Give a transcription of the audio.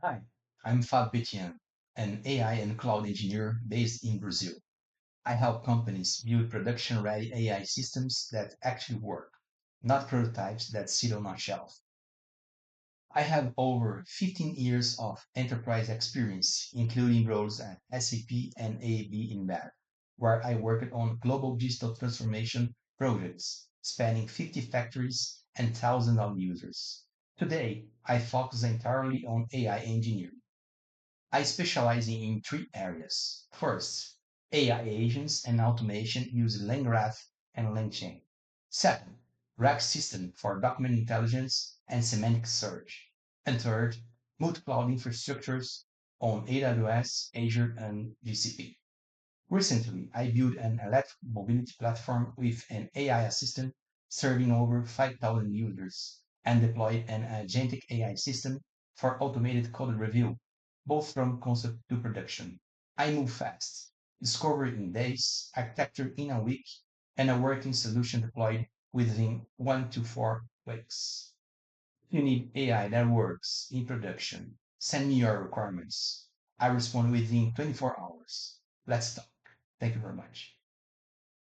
Hi, I'm Fabio Pettian, an AI and cloud engineer based in Brazil. I help companies build production-ready AI systems that actually work, not prototypes that sit on a shelf. I have over 15 years of enterprise experience, including roles at SAP and AAB InBev, where I worked on global digital transformation projects spanning 50 factories and thousands of users. Today, I focus entirely on AI engineering. I specialize in three areas. First, AI agents and automation using LangGraph and LangChain. Second, RAG system for document intelligence and semantic search. And third, multi-cloud infrastructures on AWS, Azure, and GCP. Recently, I built an electric mobility platform with an AI assistant serving over 5,000 users and deployed an agentic AI system for automated code review, both from concept to production. I move fast, discovery in days, architecture in a week, and a working solution deployed within 1 to 4 weeks. If you need AI that works in production, send me your requirements. I respond within 24 hours. Let's talk. Thank you very much.